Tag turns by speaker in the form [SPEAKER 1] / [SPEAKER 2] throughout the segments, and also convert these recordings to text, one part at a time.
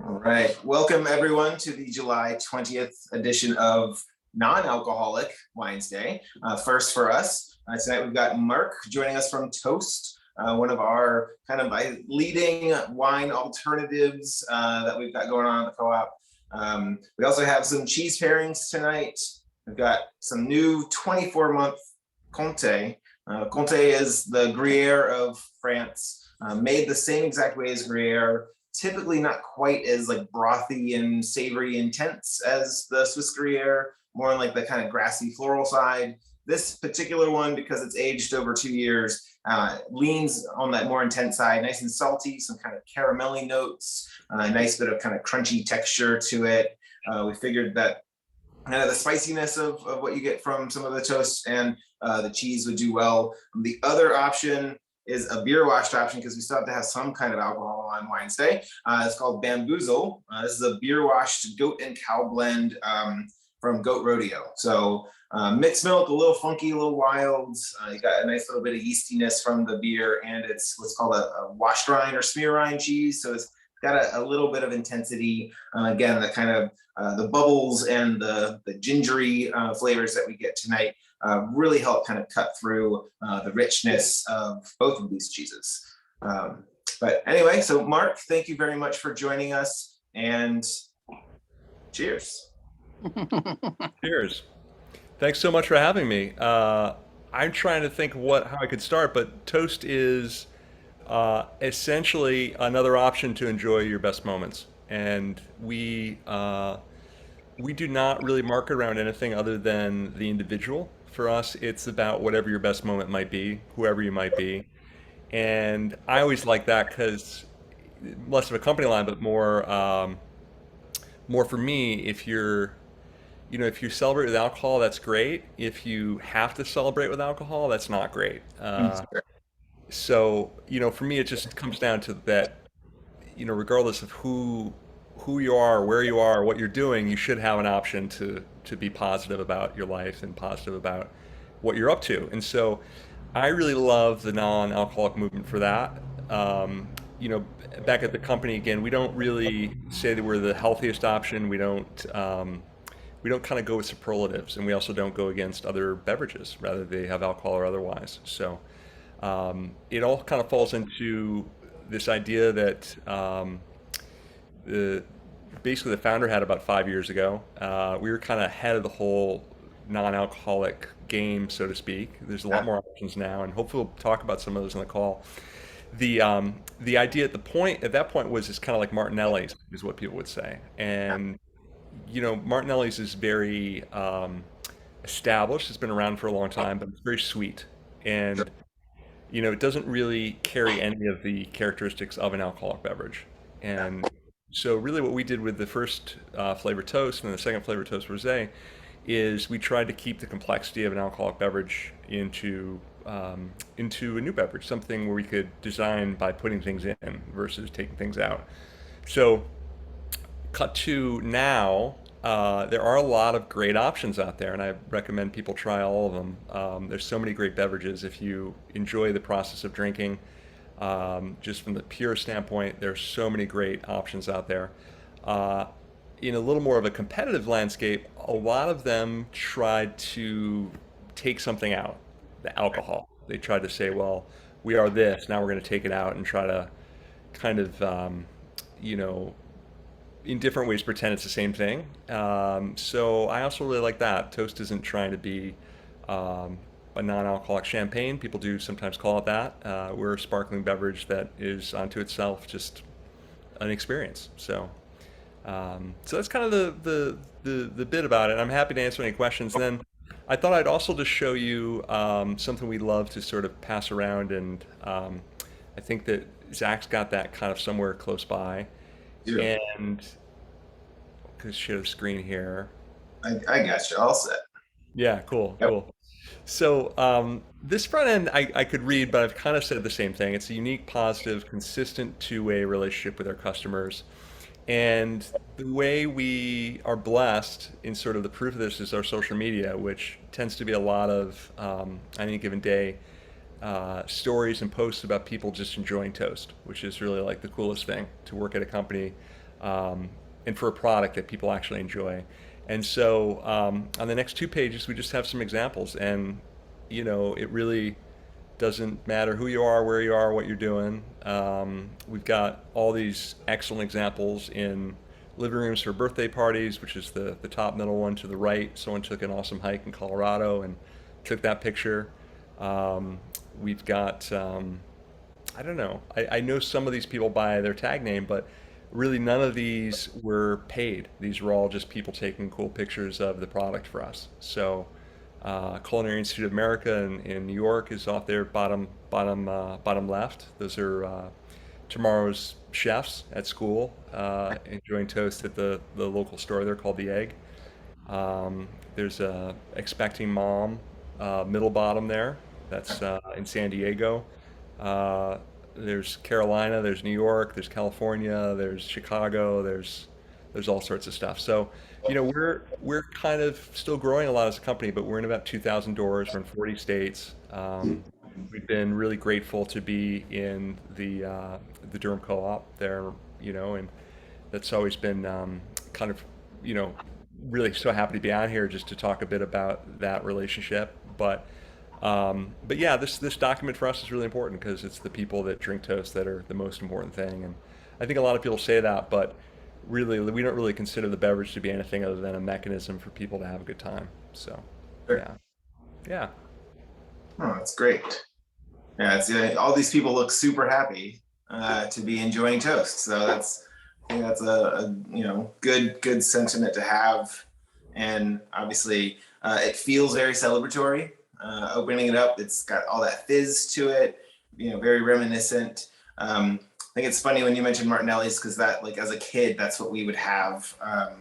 [SPEAKER 1] All right. Welcome, everyone, to the July 20th edition of Non-Alcoholic Wines Day. First for us, tonight we've got Mark joining us from Toast, one of our kind of leading wine alternatives that we've got going on at the co-op. We also have some cheese pairings tonight. We've got some new 24-month Comté. Comté is the Gruyere of France, made the same exact way as Gruyere. Typically not quite as like brothy and savory intense as the Swiss Gruyere, more on like the kind of grassy floral side. This particular one, because it's aged over 2 years, leans on that more intense side, nice and salty, some kind of caramelly notes, a nice bit of kind of crunchy texture to it. We figured that kind of the spiciness of what you get from some of the toast and the cheese would do well. The other option is a beer washed option because we still have to have some kind of alcohol on Wines Day. It's called Bamboozle. This is a beer washed goat and cow blend from Goat Rodeo. So mixed milk, a little funky, a little wild. You got a nice little bit of yeastiness from the beer, and it's what's called a washed rind or smear rind cheese. So it's got a little bit of intensity. Again, the kind of the bubbles and the gingery flavors that we get tonight really help kind of cut through the richness of both of these cheeses. But anyway, so Mark, thank you very much for joining us, and cheers.
[SPEAKER 2] Cheers. Thanks so much for having me. I'm trying to think how I could start, but Toast is essentially another option to enjoy your best moments. And we do not really market around anything other than the individual. For us, it's about whatever your best moment might be, whoever you might be. And I always like that because less of a company line, but more for me. If you celebrate with alcohol, that's great. If you have to celebrate with alcohol, that's not great. So for me, it just comes down to that. Regardless of who you are, where you are, what you're doing, you should have an option to be positive about your life and positive about what you're up to. And so I really love the non-alcoholic movement for that. You know, Back at the company again, we don't really say that we're the healthiest option. We don't kind of go with superlatives, and we also don't go against other beverages, rather they have alcohol or otherwise. So it all kind of falls into this idea that the basically the founder had about 5 years ago. We were kind of ahead of the whole non-alcoholic game, so to speak. There's a lot more options now, and hopefully we'll talk about some of those in the call. The idea at that point was it's kind of like Martinelli's, is what people would say. And Martinelli's is very established. It's been around for a long time, but it's very sweet, and it doesn't really carry any of the characteristics of an alcoholic beverage. And so really what we did with the first flavor toast and the second flavor toast rosé is we tried to keep the complexity of an alcoholic beverage into a new beverage, something where we could design by putting things in versus taking things out. So cut to now, there are a lot of great options out there, and I recommend people try all of them. There's so many great beverages if you enjoy the process of drinking. Just from the pure standpoint, there's so many great options out there. In a little more of a competitive landscape, a lot of them tried to take something out, the alcohol. They tried to say, well, we are this, now we're going to take it out and try to kind of, in different ways pretend it's the same thing. So I also really like that. Toast isn't trying to be a non-alcoholic champagne. People do sometimes call it that. We're a sparkling beverage that is unto itself just an experience. So that's kind of the bit about it. I'm happy to answer any questions. And then I thought I'd also just show you something we love to sort of pass around, and I think that Zach's got that kind of somewhere close by.
[SPEAKER 1] Yeah.
[SPEAKER 2] And could share the screen here.
[SPEAKER 1] I got you all set.
[SPEAKER 2] Yeah, cool,
[SPEAKER 1] Yep.
[SPEAKER 2] cool. So this front end I could read, but I've kind of said the same thing. It's a unique, positive, consistent two-way relationship with our customers. And the way we are blessed in sort of the proof of this is our social media, which tends to be a lot of, on any given day, stories and posts about people just enjoying toast, which is really like the coolest thing to work at a company um, and for a product that people actually enjoy. And so on the next two pages, we just have some examples, and it really doesn't matter who you are, where you are, what you're doing. We've got all these excellent examples in living rooms for birthday parties, which is the top middle one to the right. Someone took an awesome hike in Colorado and took that picture. We've got, I don't know, I know some of these people by their tag name, but really none of these were paid. These were all just people taking cool pictures of the product for us. So, Culinary Institute of America in New York is off there, bottom left. Those are tomorrow's chefs at school, enjoying toast at the local store there called The Egg. There's a expecting mom, middle bottom there. That's in San Diego. Uh, there's Carolina, there's New York, there's California, there's Chicago, there's all sorts of stuff. So, we're kind of still growing a lot as a company, but we're in about 2,000 doors. We're in 40 states. We've been really grateful to be in the Durham Co-op there, and that's always been kind of, you know, really so happy to be on here just to talk a bit about that relationship. But yeah, this document for us is really important because it's the people that drink toast that are the most important thing. And I think a lot of people say that, but really, we don't really consider the beverage to be anything other than a mechanism for people to have a good time. So,
[SPEAKER 1] Sure.
[SPEAKER 2] yeah, yeah,
[SPEAKER 1] Oh, that's great. Yeah, it's all these people look super happy to be enjoying toast. So I think that's a good sentiment to have. And obviously, it feels very celebratory. Opening it up, it's got all that fizz to it. Very reminiscent. I think it's funny when you mentioned Martinelli's because that, like, as a kid, that's what we would have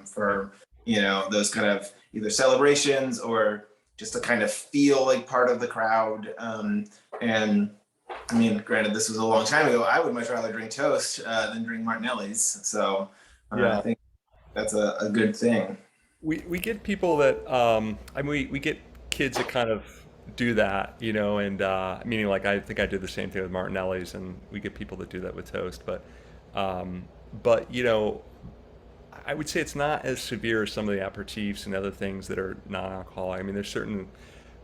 [SPEAKER 1] for those kind of either celebrations or just to kind of feel like part of the crowd. And I mean, granted, this was a long time ago. I would much rather drink toast than drink Martinelli's. So I
[SPEAKER 2] yeah.
[SPEAKER 1] think that's a good thing.
[SPEAKER 2] We get people that I mean we get kids that kind of do that, and meaning like I think I did the same thing with Martinelli's, and we get people that do that with toast, um, but I would say it's not as severe as some of the aperitifs and other things that are non-alcoholic. I mean, there's certain.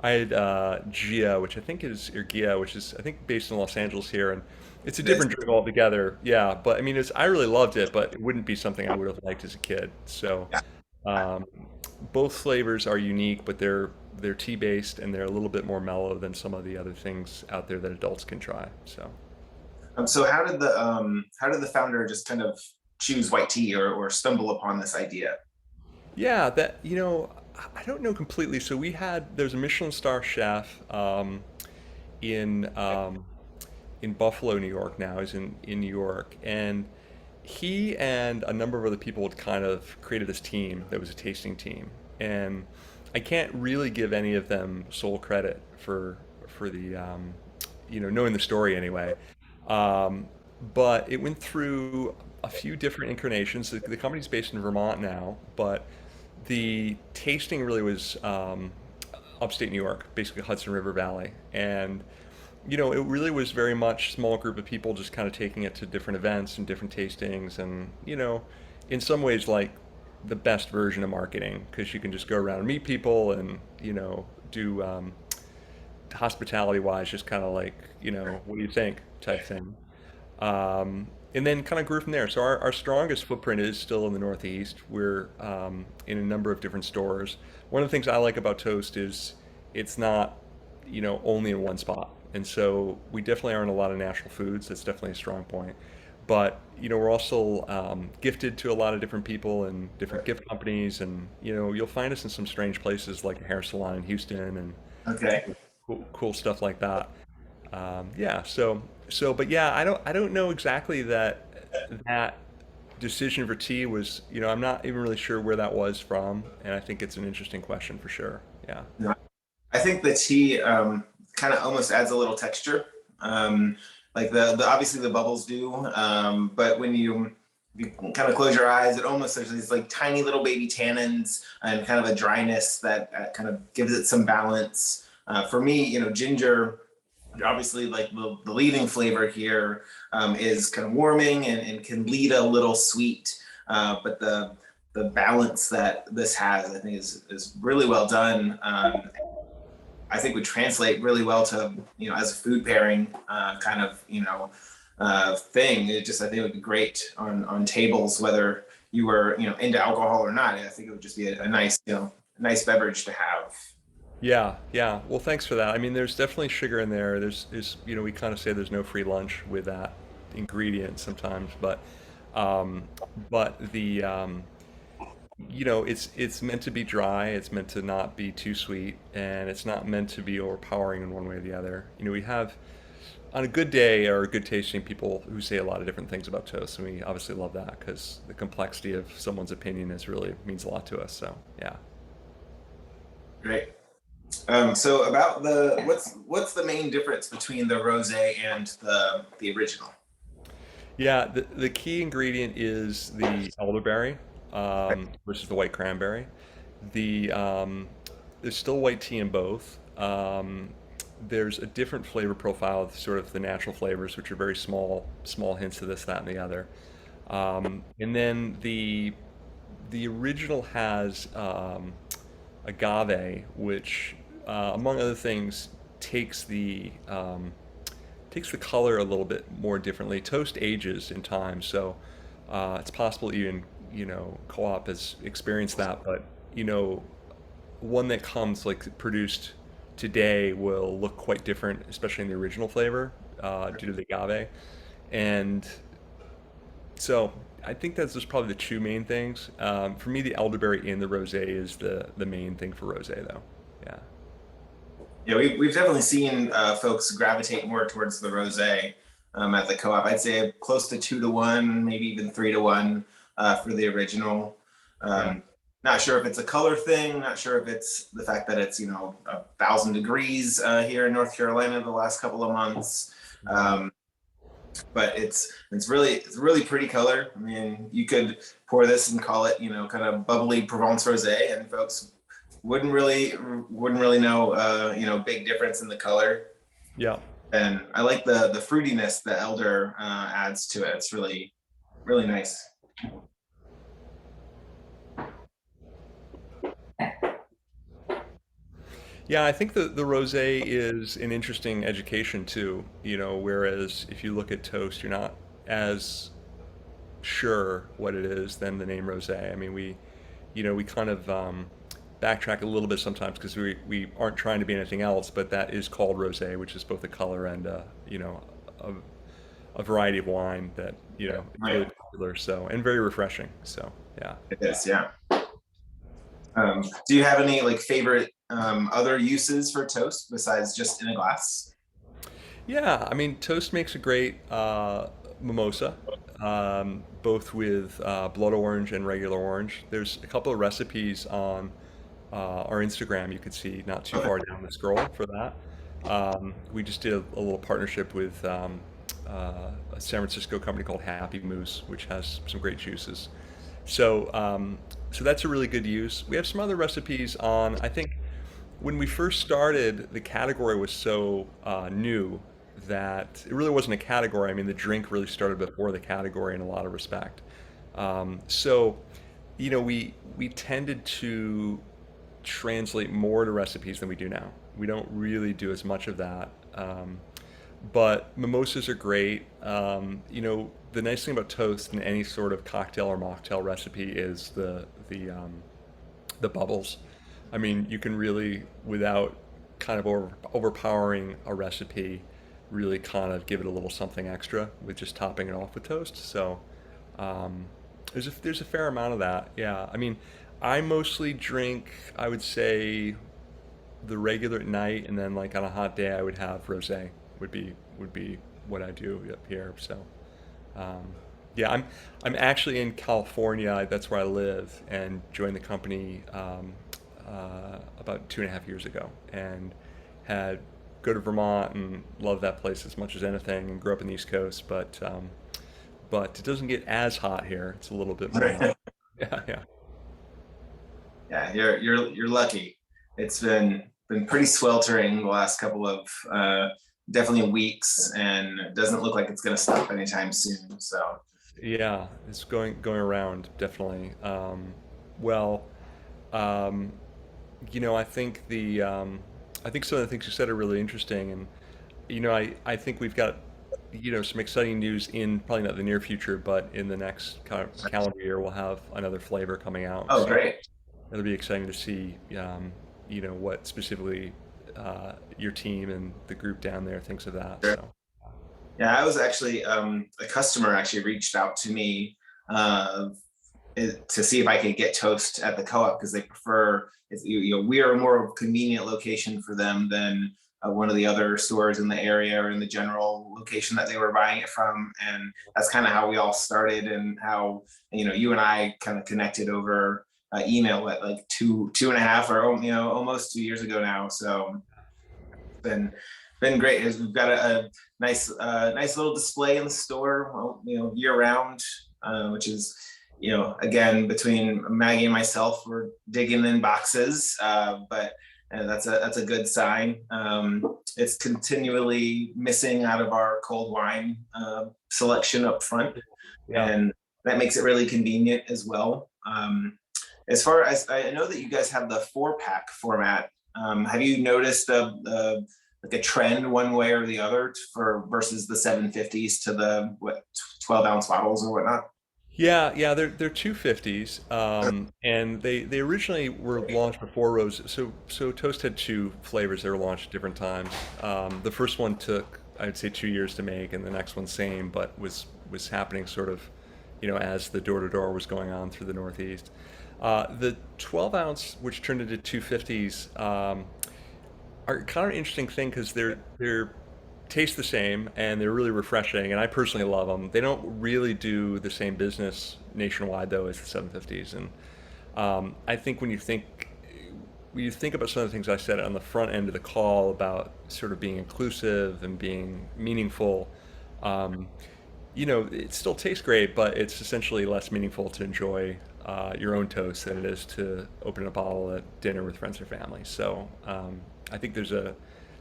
[SPEAKER 2] I had Gia, which I think is or Gia, which is I think based in Los Angeles here, and it's a
[SPEAKER 1] It is.
[SPEAKER 2] different drink altogether. Yeah, but I mean, I really loved it, but it wouldn't be something I would have liked as a kid. So.
[SPEAKER 1] Yeah.
[SPEAKER 2] Um, both flavors are unique, but they're tea based and they're a little bit more mellow than some of the other things out there that adults can try. So
[SPEAKER 1] So how did the founder just kind of choose white tea or stumble upon this idea?
[SPEAKER 2] yeah, that I don't know completely. So there's a Michelin star chef in in Buffalo, New York now. He's in New York, and he and a number of other people had kind of created this team that was a tasting team, and I can't really give any of them sole credit for the knowing the story anyway. Um, but it went through a few different incarnations. The company's based in Vermont now, but the tasting really was upstate New York, basically Hudson River Valley, and it really was very much small group of people just kind of taking it to different events and different tastings, and in some ways like the best version of marketing because you can just go around and meet people and do hospitality wise, just kind of like what do you think type thing. And then kind of grew from there. So our strongest footprint is still in the Northeast. We're in a number of different stores. One of the things I like about Toast is it's not, only in one spot. And so we definitely are in a lot of national foods. That's definitely a strong point. But, we're also gifted to a lot of different people and different gift companies. And, you'll find us in some strange places like a hair salon in Houston and
[SPEAKER 1] Okay.
[SPEAKER 2] cool stuff like that. Yeah. But yeah, I don't know exactly that decision for tea was. I'm not even really sure where that was from, and I think it's an interesting question for sure. Yeah.
[SPEAKER 1] Yeah. I think the tea kind of almost adds a little texture. Like the obviously the bubbles do, but when you kind of close your eyes, it almost there's these like tiny little baby tannins and kind of a dryness that kind of gives it some balance. For me, ginger, obviously like the leading flavor here is kind of warming and can lead a little sweet. but the balance that this has, I think, is really well done. I think would translate really well to, as a food pairing kind of, thing. It just, I think it would be great on tables, whether you were, into alcohol or not. I think it would just be a nice, nice beverage to have.
[SPEAKER 2] Yeah, yeah. Well, thanks for that. I mean, there's definitely sugar in there. We kind of say there's no free lunch with that ingredient sometimes, um, but it's meant to be dry. It's meant to not be too sweet, and it's not meant to be overpowering in one way or the other. We have on a good day or good tasting people who say a lot of different things about toast, and we obviously love that because the complexity of someone's opinion is really means a lot to us. So yeah.
[SPEAKER 1] Great. So about what's the main difference between the rosé and the original?
[SPEAKER 2] Yeah, the key ingredient is the elderberry versus the white cranberry. The there's still white tea in both. There's a different flavor profile of sort of the natural flavors, which are very small hints of this, that, and the other. And then the original has agave, which, among other things, takes the takes the color a little bit more differently. Toast ages in time, so it's possible even co-op has experienced that, but one that comes like produced today will look quite different, especially in the original flavor, due to the agave. And so I think that's just probably the two main things. For me, the elderberry in the rosé is the main thing for rosé, though. Yeah.
[SPEAKER 1] Yeah, we've definitely seen folks gravitate more towards the rosé at the co-op. I'd say close to 2 to 1, maybe even 3 to 1 for the original.
[SPEAKER 2] Yeah.
[SPEAKER 1] Um, Not sure if it's a color thing. Not sure if it's the fact that it's 1,000 degrees here in North Carolina the last couple of months.
[SPEAKER 2] Right.
[SPEAKER 1] But it's really pretty color. I mean, you could pour this and call it kind of bubbly Provence rosé, and folks wouldn't really know big difference in the color.
[SPEAKER 2] Yeah.
[SPEAKER 1] And I like the fruitiness the elder adds to it. It's really nice.
[SPEAKER 2] Yeah, I think the rosé is an interesting education too, whereas if you look at toast, you're not as sure what it is than the name rosé. I mean, we kind of backtrack a little bit sometimes because we aren't trying to be anything else, but that is called rosé, which is both a color and a, a variety of wine that is really
[SPEAKER 1] Right.
[SPEAKER 2] popular. So and very refreshing. So yeah.
[SPEAKER 1] It is, yeah. Do you have any like favorite other uses for toast besides just in a glass?
[SPEAKER 2] Yeah, I mean, Toast makes a great mimosa, both with blood orange and regular orange. There's a couple of recipes on our Instagram you could see not too
[SPEAKER 1] Okay.
[SPEAKER 2] far down the scroll for that. We just did a little partnership with a San Francisco company called Happy Moose, which has some great juices. So that's a really good use. We have some other recipes on. I think when we first started, the category was so new that it really wasn't a category. I mean, the drink really started before the category in a lot of respect. So, we tended to translate more to recipes than we do now. We don't really do as much of that. But mimosas are great. The nice thing about toast in any sort of cocktail or mocktail recipe is the bubbles. I mean, you can really, without kind of overpowering a recipe, really kind of give it a little something extra with just topping it off with toast. So um, there's a fair amount of that. Yeah. I mean, I mostly drink, I would say, the regular at night, and then like on a hot day, I would have rosé. Would be what I do up here. So um, yeah, I'm actually in California. That's where I live, and joined the company about 2.5 years ago, and had go to Vermont and love that place as much as anything, and grew up in the East Coast. But it doesn't get as hot here. It's a little bit more moderate. Yeah, yeah,
[SPEAKER 1] Yeah, you're lucky. It's been pretty sweltering the last couple of definitely weeks, and it doesn't look like it's going to stop anytime soon. So
[SPEAKER 2] Yeah, it's going around definitely. Well, um, I think I think some of the things you said are really interesting, and I think we've got some exciting news in probably not the near future, but in the next calendar year, we'll have another flavor coming out.
[SPEAKER 1] Oh,
[SPEAKER 2] So
[SPEAKER 1] great.
[SPEAKER 2] it'll be exciting to see, what specifically your team and the group down there thinks of that.
[SPEAKER 1] Sure.
[SPEAKER 2] So
[SPEAKER 1] Yeah, I was actually a customer actually reached out to me uh, to see if I could get Toast at the co-op because they prefer we are a more convenient location for them than one of the other stores in the area or in the general location that they were buying it from, and that's kind of how we all started and how you and I kind of connected over email at like two and a half or almost 2 years ago now. So been been great. We've got a nice little display in the store, well, year round, which is again between Maggie and myself, we're digging in boxes, but that's a good sign. It's continually missing out of our cold wine selection up front,
[SPEAKER 2] yeah.
[SPEAKER 1] and that makes it really convenient as well. As far as I know that you guys have the 4-pack format, have you noticed like a trend one way or the other for versus the 750s to the 12-ounce bottles or whatnot?
[SPEAKER 2] Yeah, they're 250s, and they originally were launched before Rose. So Toast had two flavors that were launched at different times. The first one took, I'd say, 2 years to make, and the next one same, but was happening sort of, as the door to door was going on through the Northeast. The 12 ounce, which turned into 250s, are kind of an interesting thing because they're taste the same and they're really refreshing, and I personally love them. They don't really do the same business nationwide though as the 750s, and I think when you think about some of the things I said on the front end of the call about sort of being inclusive and being meaningful, um, it still tastes great, but it's essentially less meaningful to enjoy your own toast than it is to open a bottle at dinner with friends or family. So I think there's a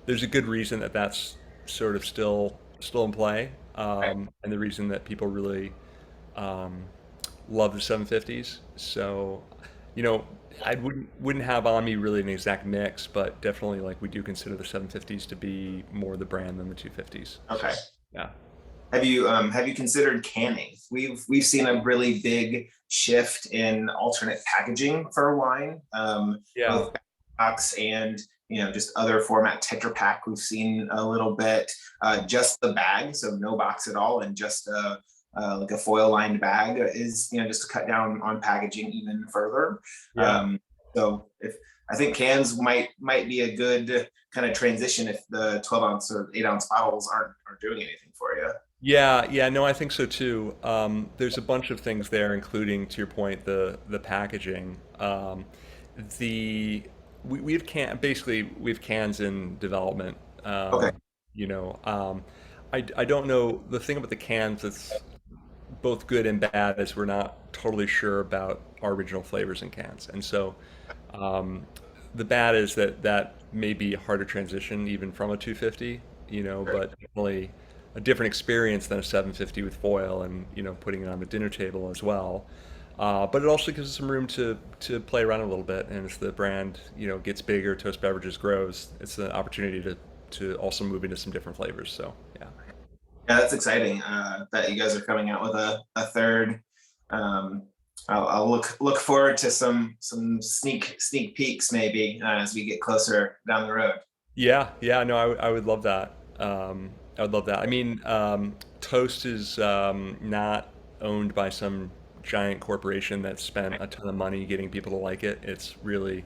[SPEAKER 2] good reason that that's sort of still in play, and the reason that people really um, love the 750s. So, you know, I wouldn't have on me really an exact mix, but definitely like we do consider the 750s to be more the brand than the 250s. So,
[SPEAKER 1] Okay.
[SPEAKER 2] yeah,
[SPEAKER 1] Have you considered canning? We've seen a really big shift in alternate packaging for wine,
[SPEAKER 2] yeah,
[SPEAKER 1] both box and just other format. Tetra Pak we've seen a little bit, just the bag, so no box at all, and just like a foil lined bag is just to cut down on packaging even further.
[SPEAKER 2] yeah.
[SPEAKER 1] Um, so if I think cans might be a good kind of transition if the 12-ounce or 8-ounce bottles aren't doing anything for you.
[SPEAKER 2] Yeah, no, I think so too. There's a bunch of things there, including, to your point, the packaging. The we have basically we have cans in development.
[SPEAKER 1] Okay.
[SPEAKER 2] You know, I don't know the thing about the cans that's both good and bad is we're not totally sure about our original flavors in cans, and so um, the bad is that may be a harder transition even from a 250, but definitely a different experience than a 750 with foil and, putting it on the dinner table as well. But it also gives us some room to play around a little bit. And as the brand, gets bigger, Toast Beverages grows, it's an opportunity to also move into some different flavors. So, yeah.
[SPEAKER 1] Yeah, that's exciting that you guys are coming out with a third. Um, I'll look forward to some sneak peeks maybe as we get closer down the road.
[SPEAKER 2] Yeah, no, I would love that. I would love that. I mean, Toast is not owned by some giant corporation that spent a ton of money getting people to like it. It's really,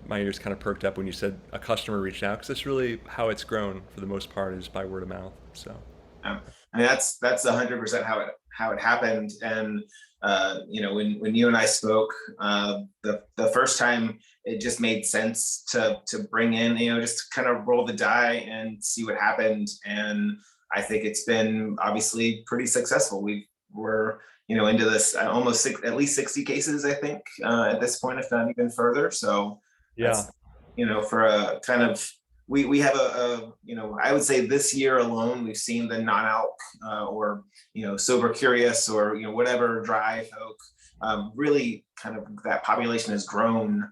[SPEAKER 2] my ears kind of perked up when you said a customer reached out because that's really how it's grown for the most part is by word of mouth. So,
[SPEAKER 1] I mean, that's 100% how it happened. And when you and I spoke the first time, it just made sense to bring in just kind of roll the die and see what happened. And I think it's been obviously pretty successful. We're into this almost at least 60 cases, I think, at this point, if not even further. So
[SPEAKER 2] yeah.
[SPEAKER 1] that's for a kind of we have I would say this year alone we've seen the non-alc or sober curious or whatever dry folk really kind of that population has grown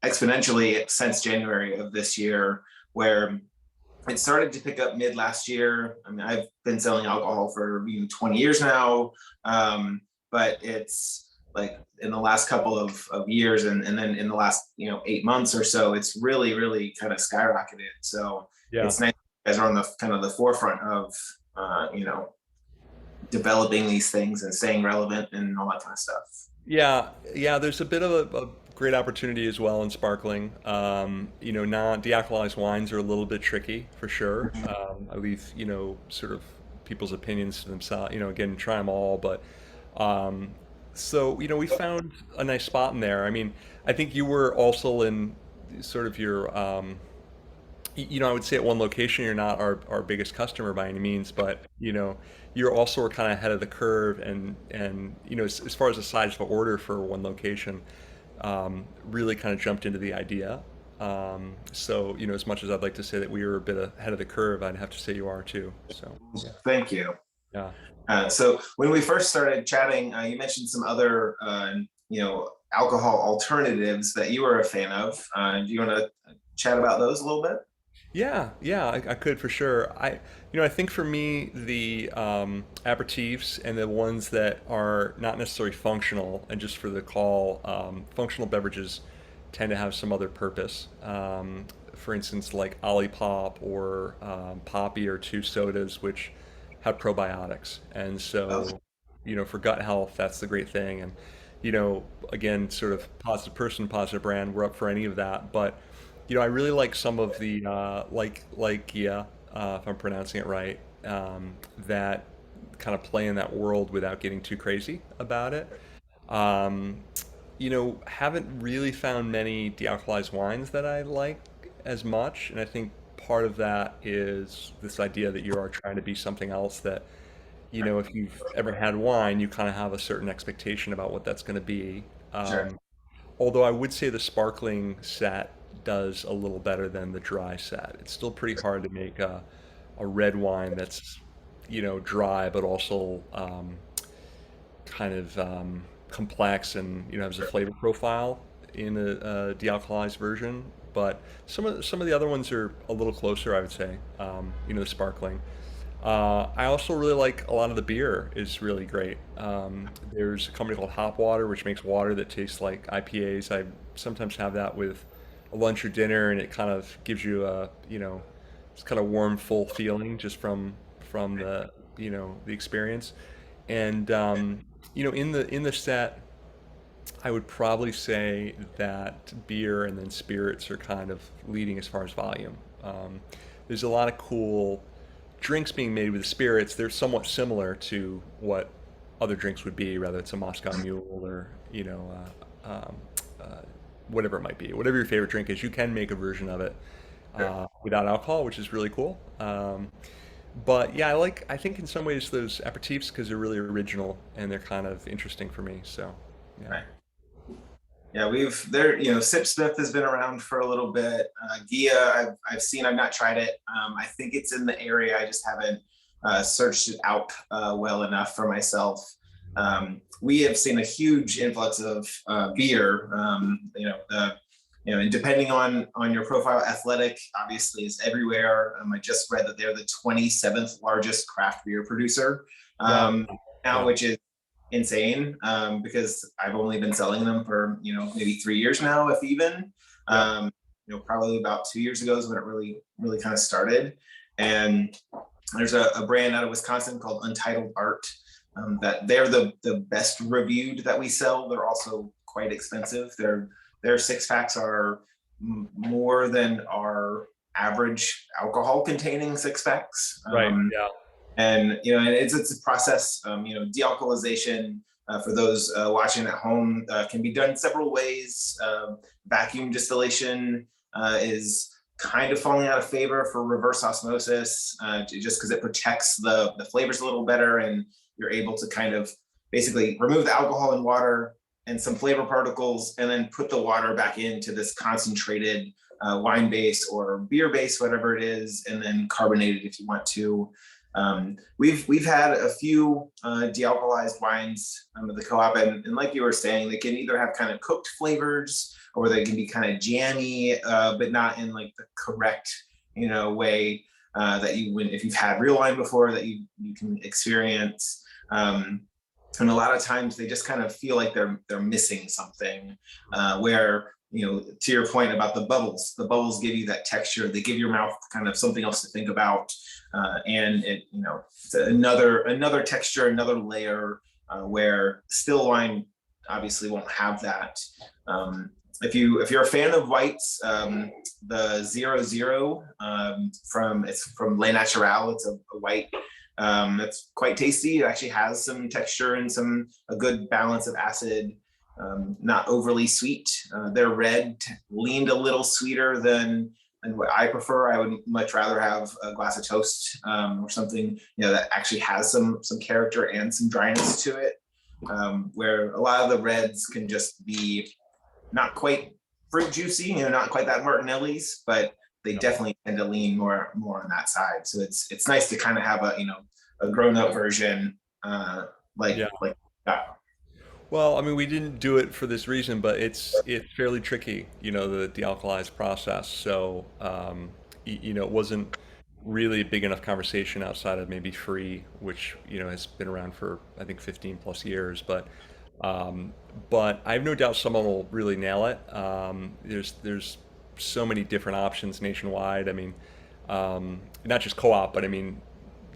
[SPEAKER 1] exponentially since January of this year, where it started to pick up mid last year. I mean, I've been selling alcohol for 20 years now, but it's like in the last couple of years, and then in the last 8 months or so, it's really kind of skyrocketed. So
[SPEAKER 2] Yeah.
[SPEAKER 1] it's nice you guys are on the kind of the forefront of developing these things and staying relevant and all that kind of stuff.
[SPEAKER 2] Yeah, yeah, there's a bit of a great opportunity as well in sparkling. Non-dealcoholized wines are a little bit tricky for sure. I leave, sort of people's opinions to themselves, again, try them all. But we found a nice spot in there. I mean, I think you were also in sort of your, I would say at one location, you're not our biggest customer by any means, but you're also kind of ahead of the curve, and as far as the size of the order for one location, really kind of jumped into the idea. As much as I'd like to say that we were a bit ahead of the curve, I'd have to say you are too. So yeah,
[SPEAKER 1] Thank you.
[SPEAKER 2] yeah.
[SPEAKER 1] So when we first started chatting, you mentioned some other, alcohol alternatives that you were a fan of. Do you want to chat about those a little bit?
[SPEAKER 2] Yeah, yeah, I could for sure. I think for me, the aperitifs and the ones that are not necessarily functional, and just for the call, functional beverages tend to have some other purpose. For instance, like Olipop or Poppy or two sodas, which have probiotics, and
[SPEAKER 1] Oh,
[SPEAKER 2] so for gut health, that's the great thing. And again, sort of positive person, positive brand. We're up for any of that, but I really like some of the like Gia, if I'm pronouncing it right, that kind of play in that world without getting too crazy about it. Um, haven't really found many dealcoholized wines that I like as much, and I think part of that is this idea that you are trying to be something else that, if you've ever had wine, you kind of have a certain expectation about what that's going to be.
[SPEAKER 1] sure.
[SPEAKER 2] Although I would say the sparkling set does a little better than the dry set. It's still pretty hard to make a red wine that's, dry, but also kind of complex and, has a flavor profile in a dealcoholized version. But some of the other ones are a little closer, I would say, the sparkling. I also really like a lot of the beer is really great. There's a company called Hop Water, which makes water that tastes like IPAs. I sometimes have that with a lunch or dinner, and it kind of gives you a, it's kind of warm, full feeling just from the experience. And in the set, I would probably say that beer and then spirits are kind of leading as far as volume. There's a lot of cool drinks being made with spirits. They're somewhat similar to what other drinks would be, whether it's a Moscow Mule or whatever it might be. Whatever your favorite drink is, you can make a version of it
[SPEAKER 1] Sure.
[SPEAKER 2] without alcohol, which is really cool. But yeah, I think in some ways those aperitifs because they're really original and they're kind of interesting for me. So yeah.
[SPEAKER 1] Right. Yeah, Sip Smith has been around for a little bit. Gia, I've seen, I've not tried it. I think it's in the area. I just haven't searched it out well enough for myself. We have seen a huge influx of beer. And depending on your profile, athletic obviously is everywhere. I just read that they're the 27th largest craft beer producer
[SPEAKER 2] Wow.
[SPEAKER 1] now,
[SPEAKER 2] Yeah.
[SPEAKER 1] which is insane because I've only been selling them for maybe 3 years now, if even.
[SPEAKER 2] Yeah.
[SPEAKER 1] Probably about 2 years ago is when it really kind of started. And there's a brand out of Wisconsin called Untitled Art that they're the best reviewed that we sell. They're also quite expensive. Their six packs are more than our average alcohol containing six packs.
[SPEAKER 2] Right. Yeah.
[SPEAKER 1] And it's a process. Dealcoholization for those watching at home can be done several ways. Vacuum distillation is kind of falling out of favor for reverse osmosis, just because it protects the flavors a little better, and you're able to kind of basically remove the alcohol and water and some flavor particles, and then put the water back into this concentrated wine base or beer base, whatever it is, and then carbonated if you want to. We've had a few de-alcoholized wines at the co-op, and like you were saying, they can either have kind of cooked flavors or they can be kind of jammy, but not in like the correct, way that you would if you've had real wine before that you can experience. And a lot of times they just kind of feel like they're missing something, where to your point about the bubbles give you that texture. They give your mouth kind of something else to think about, and it's another texture, another layer, where still wine obviously won't have that. If you're a fan of whites, the 00, it's from Le Natural. It's a white. It's quite tasty. It actually has some texture and a good balance of acid. Not overly sweet. Their red leaned a little sweeter than what I prefer. I would much rather have a glass of toast, or something that actually has some character and some dryness to it. Where a lot of the reds can just be not quite fruit juicy, not quite that Martinelli's, but they definitely tend to lean more on that side. So it's nice to kind of have a grown up version, like that.
[SPEAKER 2] Well, I mean, we didn't do it for this reason, but it's fairly tricky, the dealcoholized process. So, it wasn't really a big enough conversation outside of maybe free, which has been around for I think 15 plus years. But I have no doubt someone will really nail it. There's so many different options nationwide. I mean, not just co-op, but I mean,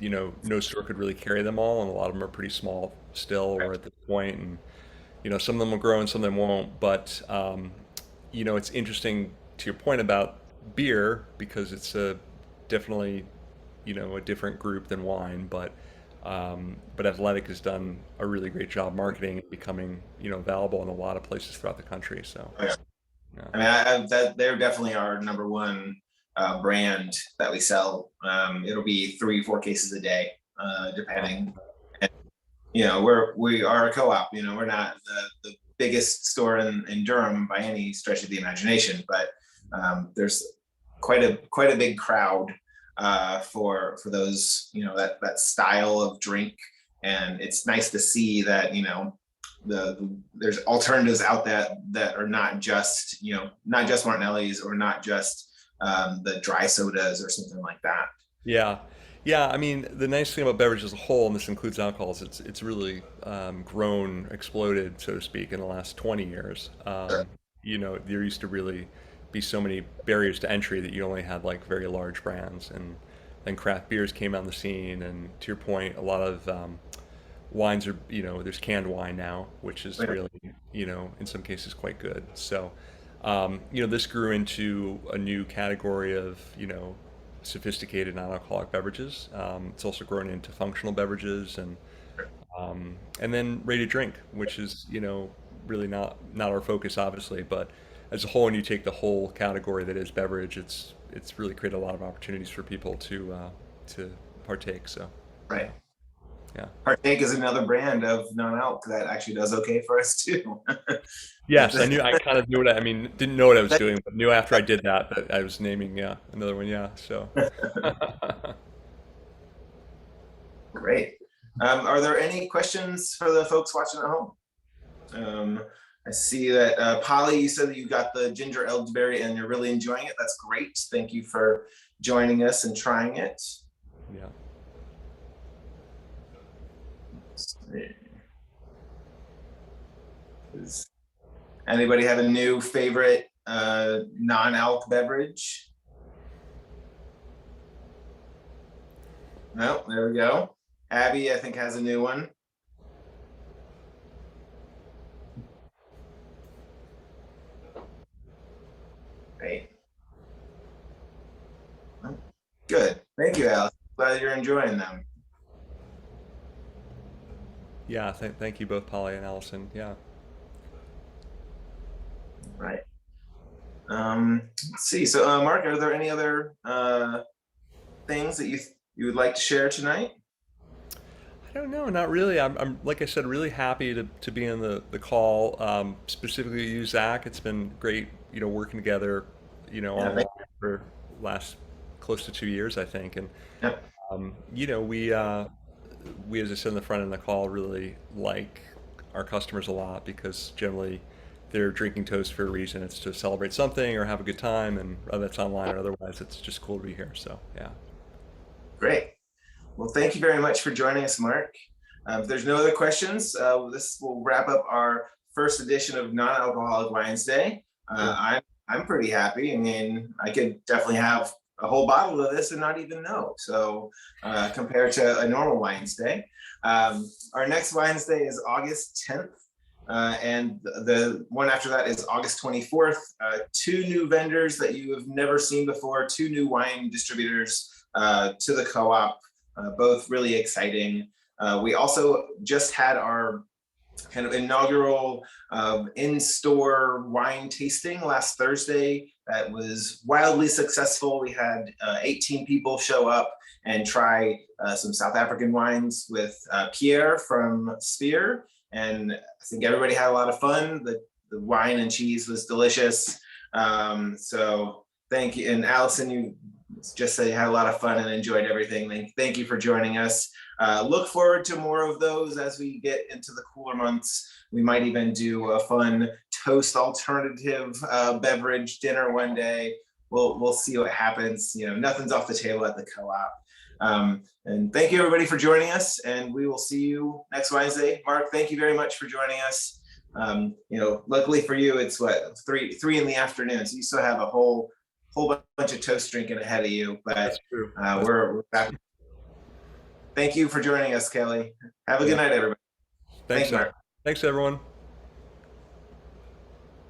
[SPEAKER 2] no store could really carry them all, and a lot of them are pretty small still or at this point, and some of them will grow and some of them won't. But it's interesting to your point about beer because it's definitely a different group than wine, but Athletic has done a really great job marketing and becoming available in a lot of places throughout the country. So
[SPEAKER 1] Oh, yeah.
[SPEAKER 2] yeah,
[SPEAKER 1] I mean, they're definitely our number one brand that we sell. It'll be 3-4 cases a day, depending. And, we are a co-op. We're not the biggest store in Durham by any stretch of the imagination, but there's quite a big crowd for those that style of drink, and it's nice to see that there's alternatives out that are not just Martinelli's or not just the dry sodas or something like that.
[SPEAKER 2] yeah, yeah. I mean, the nice thing about beverage as a whole, and this includes alcohols, it's really grown, exploded, so to speak, in the last 20 years.
[SPEAKER 1] Sure.
[SPEAKER 2] There used to really be so many barriers to entry that you only had like very large brands, and then craft beers came on the scene. And to your point, a lot of wines are, there's canned wine now, which is
[SPEAKER 1] Right.
[SPEAKER 2] really, in some cases quite good. So, this grew into a new category of, sophisticated non-alcoholic beverages. It's also grown into functional beverages and then ready to drink, which is, really not our focus, obviously, but as a whole, when you take the whole category that is beverage, it's really created a lot of opportunities for people to partake. So,
[SPEAKER 1] Right.
[SPEAKER 2] yeah.
[SPEAKER 1] Partake is another brand of non-alc that actually does okay for us too.
[SPEAKER 2] Yes, I kind of knew what I mean, didn't know what I was doing, but knew after I did that I was naming, yeah, another one, yeah. So,
[SPEAKER 1] Great. Are there any questions for the folks watching at home? I see that Polly, you said that you got the ginger elderberry and you're really enjoying it. That's great. Thank you for joining us and trying it.
[SPEAKER 2] yeah.
[SPEAKER 1] Let's see. Does anybody have a new favorite non-alc beverage? No, there we go. Abby, I think, has a new one. Great. Good. Thank you, Alice. Glad you're enjoying them.
[SPEAKER 2] Yeah, thank you both, Polly and Allison. Yeah.
[SPEAKER 1] Right. Let's see. So, Mark, are there any other things that you would like to share tonight?
[SPEAKER 2] I don't know, not really. I'm like I said, really happy to be in the call. Specifically you, Zach. It's been great, working together,
[SPEAKER 1] Yeah,
[SPEAKER 2] online for last close to 2 years, I think. And
[SPEAKER 1] yeah,
[SPEAKER 2] we, as I said in the front end of the call, really like our customers a lot because generally they're drinking toast for a reason. It's to celebrate something or have a good time, and whether it's online or otherwise, it's just cool to be here. So yeah.
[SPEAKER 1] great. Well, thank you very much for joining us, Mark. If there's no other questions, this will wrap up our first edition of Non-Alcoholic Wednesday.
[SPEAKER 2] Cool.
[SPEAKER 1] I'm pretty happy. I mean, I could definitely have a whole bottle of this and not even know. So compared to a normal Wednesday, our next Wednesday is August 10th. And the one after that is August 24th. Two new vendors that you have never seen before, two new wine distributors to the co-op, both really exciting. We also just had our kind of inaugural in-store wine tasting last Thursday. That was wildly successful. We had 18 people show up and try some South African wines with Pierre from Spear. And I think everybody had a lot of fun. The wine and cheese was delicious. So thank you. And Allison, you just said you had a lot of fun and enjoyed everything. Thank you for joining us. Look forward to more of those as we get into the cooler months. We might even do a fun toast alternative beverage dinner one day. We'll see what happens. Nothing's off the table at the co-op. And thank you everybody for joining us, and we will see you next Wednesday. Mark, thank you very much for joining us. Luckily for you, it's what, three in the afternoon, so you still have a whole bunch of toast drinking ahead of you. But
[SPEAKER 2] That's true.
[SPEAKER 1] we're back. Thank you for joining us, Kelly. Have a good night, everybody.
[SPEAKER 2] Thanks,
[SPEAKER 1] Mark.
[SPEAKER 2] Thanks, everyone.